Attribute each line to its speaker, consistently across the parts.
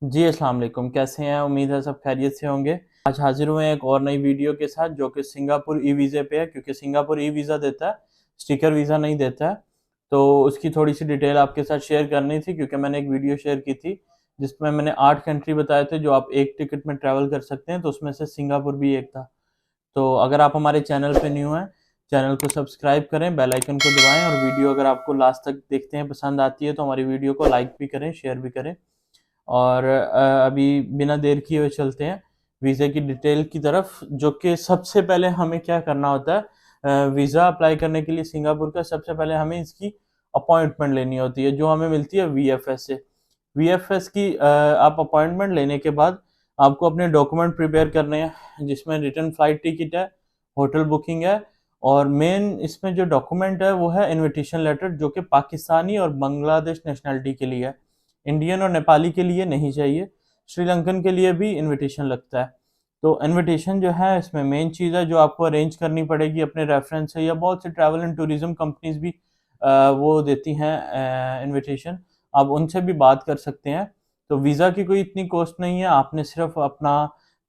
Speaker 1: जी, अस्सलाम वालेकुम, कैसे हैं? उम्मीद है सब खैरियत से होंगे। आज हाज़िर हुए हैं एक और नई वीडियो के साथ जो कि सिंगापुर ई-वीज़े पे है, क्योंकि सिंगापुर ई-वीज़ा देता है, स्टिकर वीज़ा नहीं देता है। तो उसकी थोड़ी-सी डिटेल आपके साथ शेयर करनी थी, क्योंकि मैंने एक वीडियो शेयर की थी, जिसमें मैंने 8 कंट्री बताए थे जो आप एक टिकट में ट्रैवल कर सकते हैं, तो उसमें से सिंगापुर भी एक था। तो अगर आप हमारे चैनल पे न्यू हैं, चैनल को सब्सक्राइब करें, बेल आइकन को दबाएँ और वीडियो अगर आपको लास्ट तक देखते हैं, पसंद आती है, तो हमारी वीडियो को लाइक भी करें, शेयर भी करें। और अभी बिना देर किए हुए चलते हैं वीज़ा की डिटेल की तरफ, जो कि सबसे पहले हमें क्या करना होता है। वीज़ा अप्लाई करने के लिए सिंगापुर का सबसे पहले हमें इसकी अपॉइंटमेंट लेनी होती है, जो हमें मिलती है वीएफएस से। वीएफएस की आप अपॉइंटमेंट लेने के बाद आपको अपने डॉक्यूमेंट प्रिपेयर करने हैं, जिसमें रिटर्न फ्लाइट टिकट है, होटल बुकिंग है, और मेन इसमें जो डॉक्यूमेंट है वो है इनविटेशन लेटर, जो कि पाकिस्तानी और बांग्लादेश नेशनलिटी के लिए है। इंडियन और नेपाली के लिए नहीं चाहिए। श्रीलंकन के लिए भी इनविटेशन लगता है। तो इनविटेशन जो है इसमें मेन चीज़ है जो आपको अरेंज करनी पड़ेगी अपने रेफरेंस से, या बहुत से ट्रैवल एंड टूरिज्म कंपनीज भी वो देती हैं इनविटेशन, आप उनसे भी बात कर सकते हैं। तो वीज़ा की कोई इतनी कॉस्ट नहीं है, आपने सिर्फ अपना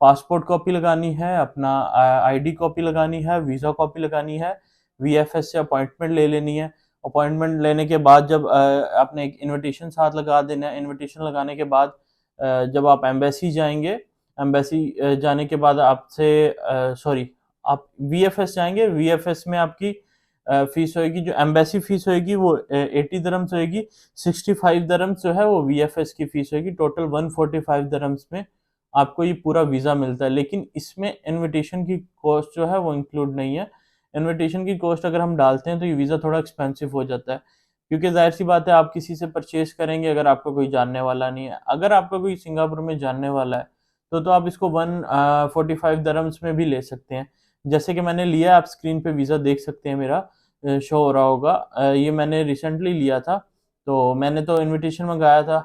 Speaker 1: पासपोर्ट कॉपी लगानी है, अपना आईडी कॉपी लगानी है, वीज़ा कॉपी लगानी है, वीएफएस से अपॉइंटमेंट ले लेनी है। अपॉइंटमेंट लेने के बाद जब आपने एक इनविटेशन साथ लगा देना है, इनविटेशन लगाने के बाद जब आप एम्बेसी जाएंगे, एम्बेसी जाने के बाद आपसे सॉरी आप वीएफएस जाएंगे, वीएफएस में आपकी फीस होएगी, जो एम्बेसी फीस होएगी वो 80 दरम्स होएगी, 65 दरम्स जो है वो वीएफएस की फीस होएगी, टोटल 145 दरम्स में आपको ये पूरा वीज़ा मिलता है। लेकिन इसमें इनविटेशन की कॉस्ट जो है वो इंक्लूड नहीं है। इनविटेशन की कॉस्ट अगर हम डालते हैं तो ये वीज़ा थोड़ा एक्सपेंसिव हो जाता है, क्योंकि ज़ाहिर सी बात है आप किसी से परचेज करेंगे अगर आपका कोई जानने वाला नहीं है। अगर आपका कोई सिंगापुर में जानने वाला है तो आप इसको 145 दरम्स में भी ले सकते हैं। जैसे कि मैंने लिया, आप स्क्रीन पे वीज़ा देख सकते हैं, मेरा शो हो रहा होगा। ये मैंने रिसेंटली लिया था, तो मैंने तो इनविटेशन मंगाया था,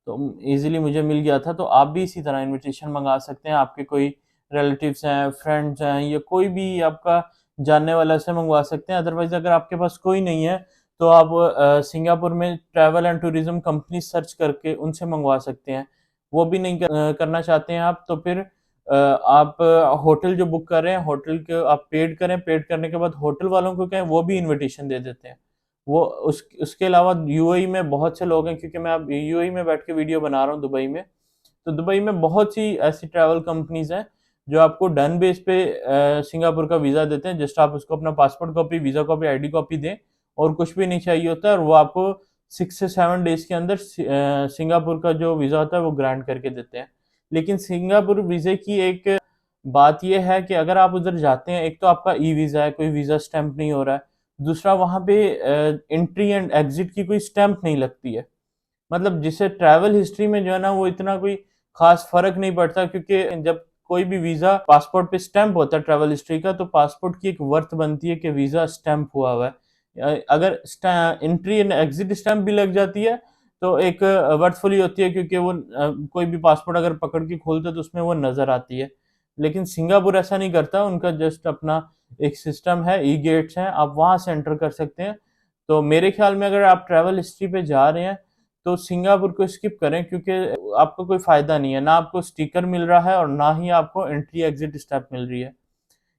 Speaker 1: तो ईज़िली मुझे मिल गया था। तो आप भी इसी तरह इनविटेशन मंगा सकते हैं, आपके कोई रिलेटिव्स हैं, फ्रेंड्स हैं, या कोई भी आपका जानने वाला से मंगवा सकते हैं। अदरवाइज़ अगर आपके पास कोई नहीं है तो आप सिंगापुर में travel and tourism company search करके उनसे मंगवा सकते हैं। वो भी नहीं करना चाहते हैं आप, तो फिर आप होटल जो बुक कर रहे हैं, होटल के आप पेड करें, पेड करने के बाद होटल वालों को कहें वो भी इनविटेशन दे देते हैं। वो उसके अलावा यूएई में बहुत से लोग हैं, क्योंकि मैं अब यूएई में बैठ के वीडियो बना रहा हूँ दुबई में। तो दुबई में बहुत सी ऐसी ट्रैवल कंपनीज हैं जो आपको डन बेस पे सिंगापुर का वीज़ा देते हैं। जस्ट आप उसको अपना passport copy, visa copy, ID copy दें, और कुछ भी नहीं चाहिए होता है, और वो आपको 6 से 7 डेज के अंदर सिंगापुर का जो वीज़ा होता है वो ग्रांट करके देते हैं। लेकिन सिंगापुर वीज़े की एक बात यह है कि अगर आप उधर जाते हैं, एक तो आपका ई वीज़ा है, कोई वीज़ा स्टैंप नहीं हो रहा है, दूसरा वहाँ पे एंट्री एंड एग्जिट की कोई स्टैंप नहीं लगती है। मतलब जिससे ट्रैवल हिस्ट्री में जो है ना वो इतना कोई खास फर्क नहीं पड़ता, क्योंकि जब कोई भी वीज़ा पासपोर्ट पे स्टैंप होता है ट्रैवल हिस्ट्री का, तो पासपोर्ट की एक वर्थ बनती है कि वीज़ा स्टैंप हुआ हुआ है। अगर एंट्री एंड एग्जिट स्टैंप भी लग जाती है तो एक वर्थफुली होती है, क्योंकि वो कोई भी पासपोर्ट अगर पकड़ के खोलते तो उसमें वो नज़र आती है। लेकिन सिंगापुर ऐसा नहीं करता, उनका जस्ट अपना एक सिस्टम है, ई गेट्स हैं, आप वहाँ से एंटर कर सकते हैं। तो मेरे ख्याल में अगर आप ट्रैवल हिस्ट्री पे जा रहे हैं तो सिंगापुर को स्किप करें, क्योंकि आपको कोई फ़ायदा नहीं है, ना आपको स्टिकर मिल रहा है और ना ही आपको एंट्री एग्जिट स्टैंप मिल रही है।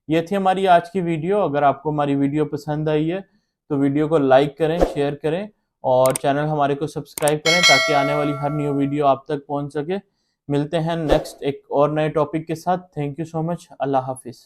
Speaker 1: ये थी हमारी आज की वीडियो। अगर आपको हमारी वीडियो पसंद आई है तो वीडियो को लाइक करें, शेयर करें, और चैनल हमारे को सब्सक्राइब करें, ताकि आने वाली हर न्यू वीडियो आप तक पहुंच सके। मिलते हैं नेक्स्ट एक और नए टॉपिक के साथ। Thank you so much. अल्लाह हाफिज़।